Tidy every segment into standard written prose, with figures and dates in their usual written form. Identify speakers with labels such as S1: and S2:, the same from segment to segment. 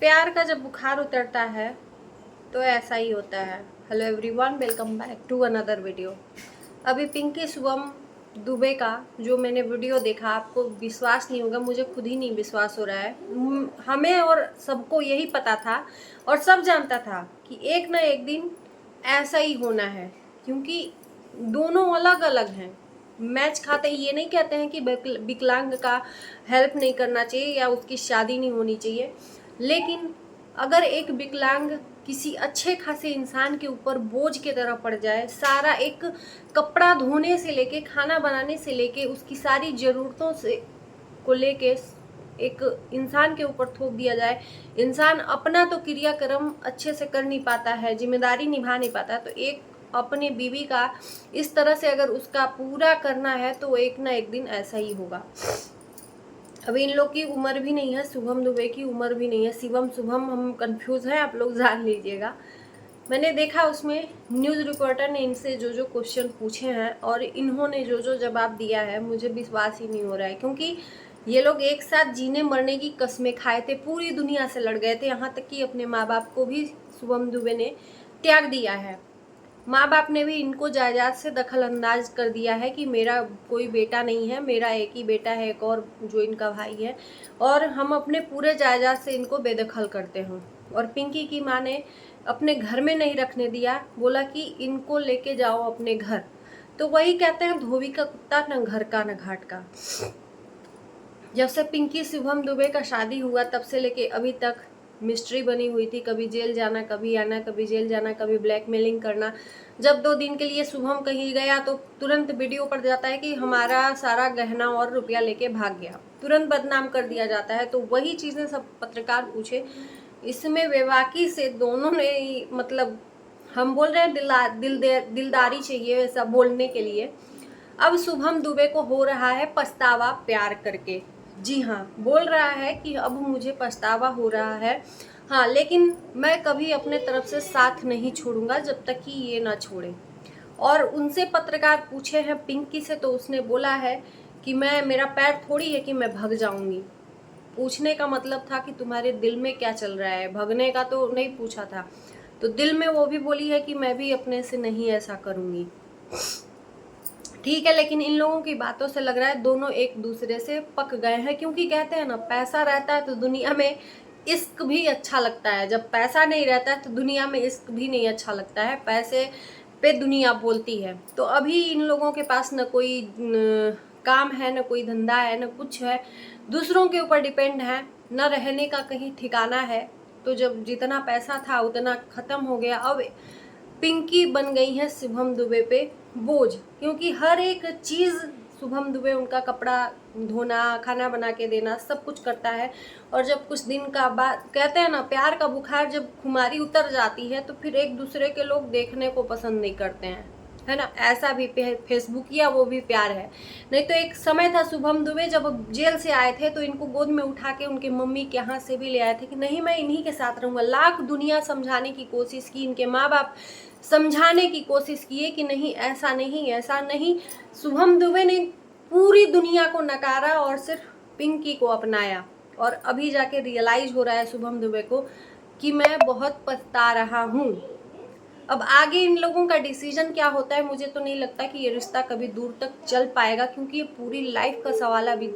S1: प्यार का जब बुखार उतरता है तो ऐसा ही होता है। Hello everyone, welcome back to another video. अभी पिंकी शुभम दुबे का जो मैंने वीडियो देखा, आपको विश्वास नहीं होगा, मुझे खुद ही नहीं विश्वास हो रहा है। हमें और सबको यही पता था और सब जानता था कि एक ना एक दिन ऐसा ही होना है, क्योंकि दोनों अलग अलग हैं। मैच खाते ही ये नहीं कहते हैं कि विकलांग का हेल्प नहीं करना चाहिए या उसकी शादी नहीं होनी चाहिए, लेकिन अगर एक विकलांग किसी अच्छे खासे इंसान के ऊपर बोझ की तरह पड़ जाए, सारा एक कपड़ा धोने से लेके खाना बनाने से लेके उसकी सारी ज़रूरतों से को लेके एक इंसान के ऊपर थोप दिया जाए, इंसान अपना तो क्रियाक्रम अच्छे से कर नहीं पाता है, जिम्मेदारी निभा नहीं पाता है, तो एक अपने बीवी का इस तरह से अगर उसका पूरा करना है तो एक ना एक दिन ऐसा ही होगा। अभी इन लोग की उम्र भी नहीं है, शुभम दुबे की उम्र भी नहीं है, शिवम शुभम हम कंफ्यूज हैं, आप लोग जान लीजिएगा। मैंने देखा उसमें न्यूज़ रिपोर्टर ने इनसे जो जो क्वेश्चन पूछे हैं और इन्होंने जो जो जवाब दिया है, मुझे विश्वास ही नहीं हो रहा है, क्योंकि ये लोग एक साथ जीने मरने की कस्में खाए थे, पूरी दुनिया से लड़ गए थे, यहाँ तक कि अपने माँ बाप को भी शुभम दुबे ने त्याग दिया है। माँ बाप ने भी इनको जायदाद से दखल अंदाज कर दिया है कि मेरा कोई बेटा नहीं है, मेरा एक ही बेटा है, एक और जो इनका भाई है, और हम अपने पूरे जायदाद से इनको बेदखल करते हैं। और पिंकी की माँ ने अपने घर में नहीं रखने दिया, बोला कि इनको लेके जाओ अपने घर। तो वही कहते हैं, धोबी का कुत्ता न घर का न घाट का। जब से पिंकी शुभम दुबे का शादी हुआ तब से लेके अभी तक मिस्ट्री बनी हुई थी, कभी जेल जाना, कभी आना, कभी जेल जाना, कभी ब्लैकमेलिंग करना। जब 2 दिन के लिए शुभम कहीं गया तो तुरंत वीडियो पर जाता है कि हमारा सारा गहना और रुपया लेके भाग गया, तुरंत बदनाम कर दिया जाता है। तो वही चीज़ें सब पत्रकार पूछे, इसमें बेबाकी से दोनों ने मतलब, हम बोल रहे हैं दिलदारी चाहिए ऐसा बोलने के लिए। अब शुभम दुबे को हो रहा है पछतावा प्यार करके। जी हाँ, बोल रहा है कि अब मुझे पछतावा हो रहा है। हाँ, लेकिन मैं कभी अपने तरफ से साथ नहीं छोड़ूंगा जब तक कि ये ना छोड़े। और उनसे पत्रकार पूछे हैं पिंकी से, तो उसने बोला है कि मेरा पैर थोड़ी है कि मैं भाग जाऊंगी। पूछने का मतलब था कि तुम्हारे दिल में क्या चल रहा है, भगने का तो नहीं पूछा था। तो दिल में वो भी बोली है कि मैं भी अपने से नहीं ऐसा करूंगी। ठीक है, लेकिन इन लोगों की बातों से लग रहा है दोनों एक दूसरे से पक गए हैं, क्योंकि कहते हैं ना, पैसा रहता है तो दुनिया में इश्क भी अच्छा लगता है, जब पैसा नहीं रहता है तो दुनिया में इश्क भी नहीं अच्छा लगता है। पैसे पे दुनिया बोलती है। तो अभी इन लोगों के पास न कोई काम है, न कोई धंधा है, न कुछ है, दूसरों के ऊपर डिपेंड है, न रहने का कहीं ठिकाना है। तो जब जितना पैसा था उतना खत्म हो गया। अब पिंकी बन गई है शुभम दुबे पे बोझ, क्योंकि हर एक चीज़ शुभम दुबे, उनका कपड़ा धोना, खाना बना के देना, सब कुछ करता है। और जब कुछ दिन का बाद, कहते हैं ना, प्यार का बुखार जब खुमारी उतर जाती है तो फिर एक दूसरे के लोग देखने को पसंद नहीं करते हैं, है ना। ऐसा भी फेसबुक या वो भी प्यार है। नहीं तो एक समय था, शुभम दुबे जब जेल से आए थे तो इनको गोद में उठा के उनके मम्मी के यहाँ से भी ले आए थे कि नहीं, मैं इन्हीं के साथ रहूँगा। लाख दुनिया समझाने की कोशिश की, इनके माँ बाप समझाने की कोशिश किए कि नहीं, ऐसा नहीं, ऐसा नहीं। शुभम दुबे ने पूरी दुनिया को नकारा और सिर्फ पिंकी को अपनाया। और अभी जाके रियलाइज हो रहा है शुभम दुबे को कि मैं बहुत पछता रहा हूँ। अब आगे इन लोगों का डिसीजन क्या होता है, मुझे तो नहीं लगता कि ये रिश्ता कभी दूर तक चल पाएगा, क्योंकि ये पूरी लाइफ का सवाल है। अभी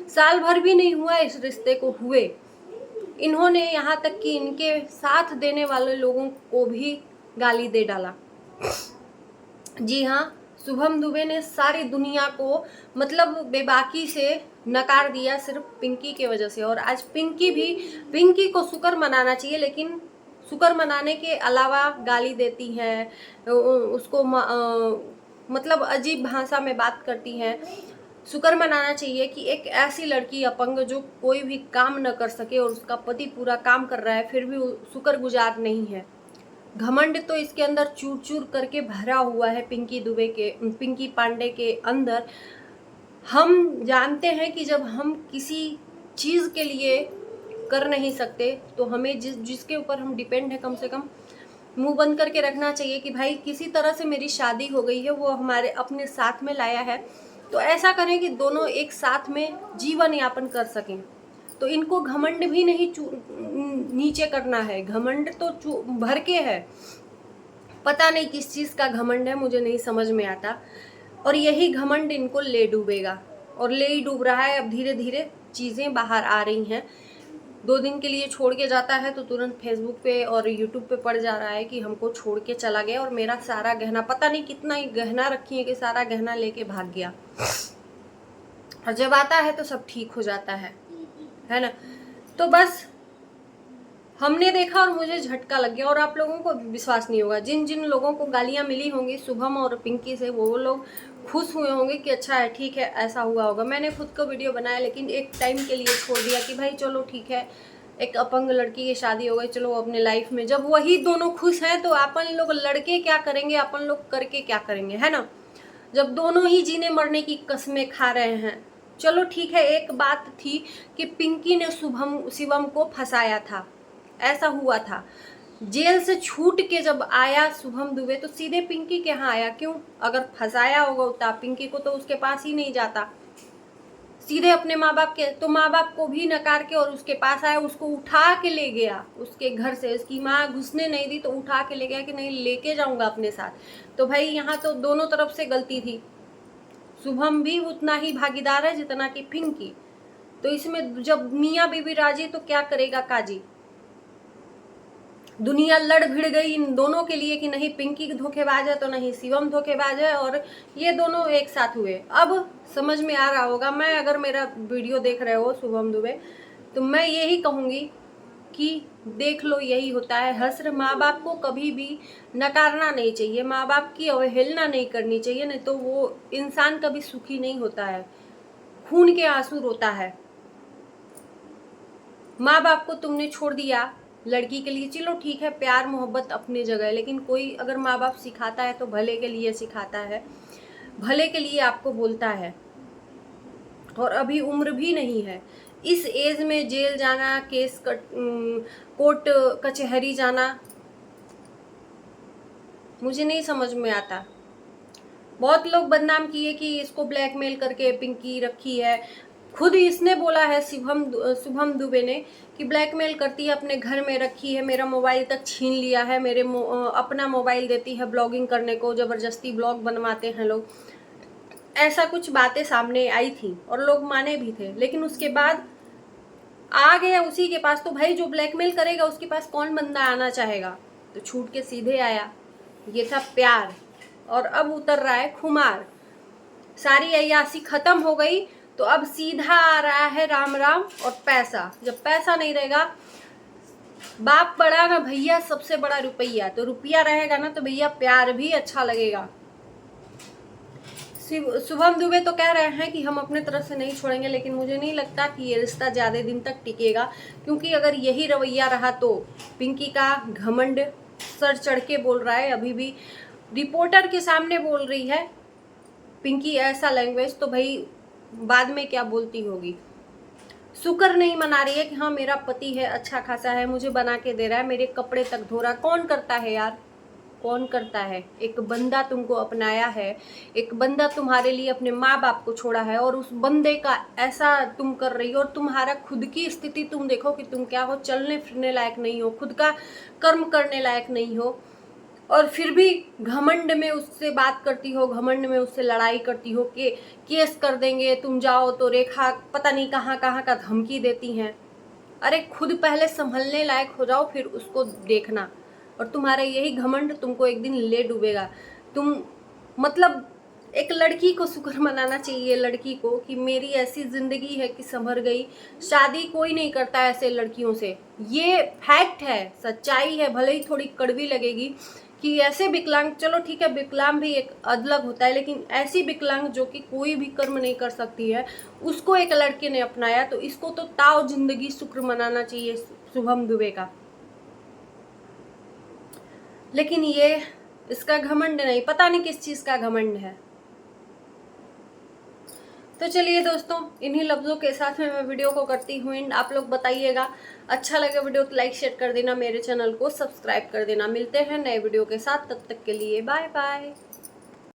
S1: साल भर भी नहीं हुआ इस रिश्ते को हुए। इन्होंने यहाँ तक कि इनके साथ देने वाले लोगों को भी गाली दे डाला। जी हाँ, शुभम दुबे ने सारी दुनिया को मतलब बेबाकी से नकार दिया सिर्फ पिंकी के वजह से। और आज पिंकी को शुक्र मनाना चाहिए, लेकिन शुक्र मनाने के अलावा गाली देती हैं, उसको मतलब अजीब भाषा में बात करती हैं। शुक्र मनाना चाहिए कि एक ऐसी लड़की अपंग जो कोई भी काम न कर सके और उसका पति पूरा काम कर रहा है, फिर भी शुक्रगुजार नहीं है। घमंड तो इसके अंदर चूर चूर करके भरा हुआ है पिंकी पांडे के अंदर। हम जानते हैं कि जब हम किसी चीज़ के लिए कर नहीं सकते तो हमें जिसके ऊपर हम डिपेंड है, कम से कम मुंह बंद करके रखना चाहिए कि भाई किसी तरह से मेरी शादी हो गई है, वो हमारे अपने साथ में लाया है, तो ऐसा करें कि दोनों एक साथ में जीवन यापन कर सकें। तो इनको घमंड भी नहीं नीचे करना है। घमंड तो भर के है, पता नहीं किस चीज़ का घमंड है, मुझे नहीं समझ में आता। और यही घमंड इनको ले डूबेगा, और ले ही डूब रहा है। अब धीरे धीरे चीज़ें बाहर आ रही हैं। 2 दिन के लिए छोड़ के जाता है तो तुरंत फेसबुक पे और यूट्यूब पे पड़ जा रहा है कि हमको छोड़ के चला गया और मेरा सारा गहना, पता नहीं कितना ही गहना रखी है कि सारा गहना लेके भाग गया। और जब आता है तो सब ठीक हो जाता है ना। तो बस हमने देखा और मुझे झटका लग गया, और आप लोगों को विश्वास नहीं होगा। जिन जिन लोगों को गालियां मिली होंगी शुभम और पिंकी से, वो लोग खुश हुए होंगे कि अच्छा है, ठीक है, ऐसा हुआ होगा। मैंने खुद को वीडियो बनाया, लेकिन एक टाइम के लिए छोड़ दिया कि भाई चलो ठीक है, एक अपंग लड़की की शादी हो गई, चलो अपने लाइफ में जब वही दोनों खुश हैं तो अपन लोग लड़के क्या करेंगे, अपन लोग करके क्या करेंगे, है ना। जब दोनों ही जीने मरने की कस्में खा रहे हैं, चलो ठीक है। एक बात थी कि पिंकी ने शिवम को फंसाया था, ऐसा हुआ था। जेल से छूट के जब आया शुभम दुबे तो सीधे पिंकी के यहाँ आया। क्यों? अगर फंसाया होगा पिंकी को तो उसके पास ही नहीं जाता, सीधे अपने माँ बाप के। तो माँ बाप को भी नकार के और उसके पास आया, उसको उठा के ले गया उसके घर से। उसकी माँ घुसने नहीं दी तो उठा के ले गया कि नहीं, लेके जाऊंगा अपने साथ। तो भाई यहाँ तो दोनों तरफ से गलती थी। शुभम भी उतना ही भागीदार है जितना कि पिंकी। तो इसमें जब मियाँ बीबी राजी तो क्या करेगा काजी। दुनिया लड़ भिड़ गई इन दोनों के लिए कि नहीं पिंकी धोखेबाज है तो नहीं शिवम धोखेबाज है, और ये दोनों एक साथ हुए। अब समझ में आ रहा होगा। मैं अगर मेरा वीडियो देख रहे हो शुभम दुबे, तो मैं यही कहूँगी कि देख लो, यही होता है हस्र। माँ बाप को कभी भी नकारना नहीं चाहिए, माँ बाप की अवहेलना नहीं करनी चाहिए, नहीं तो वो इंसान कभी सुखी नहीं होता है, खून के आंसू रोता है। माँ बाप को तुमने छोड़ दिया लड़की के लिए, चलो ठीक है, प्यार मोहब्बत अपनी जगह है, लेकिन कोई अगर माँ बाप सिखाता है तो भले के लिए सिखाता है, भले के लिए आपको बोलता है। और अभी उम्र भी नहीं है, इस एज में जेल जाना, केस कोर्ट कचहरी जाना, मुझे नहीं समझ में आता। बहुत लोग बदनाम किए कि इसको ब्लैकमेल करके पिंकी रखी है। खुद इसने बोला है शुभम दुबे ने कि ब्लैकमेल करती है, अपने घर में रखी है, मेरा मोबाइल तक छीन लिया है, मेरे अपना मोबाइल देती है ब्लॉगिंग करने को, ज़बरदस्ती ब्लॉग बनवाते हैं लोग। ऐसा कुछ बातें सामने आई थी और लोग माने भी थे, लेकिन उसके बाद आ गया उसी के पास। तो भाई जो ब्लैकमेल करेगा उसके पास कौन बंदा आना चाहेगा। तो छूट के सीधे आया, ये था प्यार। और अब उतर रहा है खुमार। सारी अय्यासी खत्म हो गई तो अब सीधा आ रहा है राम राम और पैसा। जब पैसा नहीं रहेगा, बाप बड़ा ना भैया, सबसे बड़ा रुपया। तो रुपया रहेगा ना तो भैया प्यार भी अच्छा लगेगा। शुभम दुबे तो कह रहे हैं कि हम अपने तरफ से नहीं छोड़ेंगे, लेकिन मुझे नहीं लगता कि ये रिश्ता ज़्यादा दिन तक टिकेगा, क्योंकि अगर यही रवैया रहा तो पिंकी का घमंड सर चढ़ के बोल रहा है, अभी भी रिपोर्टर के सामने बोल रही है पिंकी ऐसा लैंग्वेज, तो भाई बाद में क्या बोलती होगी। शुक्र नहीं मना रही है कि हाँ मेरा पति है, अच्छा खासा है, मुझे बना के दे रहा है, मेरे कपड़े तक धो रहा है। कौन करता है यार, कौन करता है। एक बंदा तुमको अपनाया है, एक बंदा तुम्हारे लिए अपने माँ बाप को छोड़ा है, और उस बंदे का ऐसा तुम कर रही हो। और तुम्हारा खुद की स्थिति तुम देखो कि तुम क्या हो, चलने फिरने लायक नहीं हो, खुद का कर्म करने लायक नहीं हो, और फिर भी घमंड में उससे बात करती हो, घमंड में उससे लड़ाई करती हो कि केस कर देंगे तुम जाओ तो, रेखा पता नहीं कहाँ कहाँ का धमकी देती हैं। अरे खुद पहले संभलने लायक हो जाओ, फिर उसको देखना। और तुम्हारा यही घमंड तुमको एक दिन ले डूबेगा। तुम मतलब एक लड़की को शुक्र मनाना चाहिए, लड़की को, कि मेरी ऐसी ज़िंदगी है कि संभर गई। शादी कोई नहीं करता ऐसे लड़कियों से, ये फैक्ट है, सच्चाई है। भले ही थोड़ी कड़वी लगेगी कि ऐसे विकलांग, चलो ठीक है विकलांग भी एक अलग होता है, लेकिन ऐसी विकलांग जो कि कोई भी कर्म नहीं कर सकती है, उसको एक लड़के ने अपनाया, तो इसको तो ताऊ जिंदगी शुक्र मनाना चाहिए शुभम दुबे का। लेकिन ये इसका घमंड नहीं, पता नहीं किस चीज़ का घमंड है। तो चलिए दोस्तों, इन्हीं लफ्ज़ों के साथ में मैं वीडियो को करती हूँ एंड। आप लोग बताइएगा अच्छा लगे वीडियो तो लाइक शेयर कर देना, मेरे चैनल को सब्सक्राइब कर देना। मिलते हैं नए वीडियो के साथ, तब तक के लिए बाय बाय।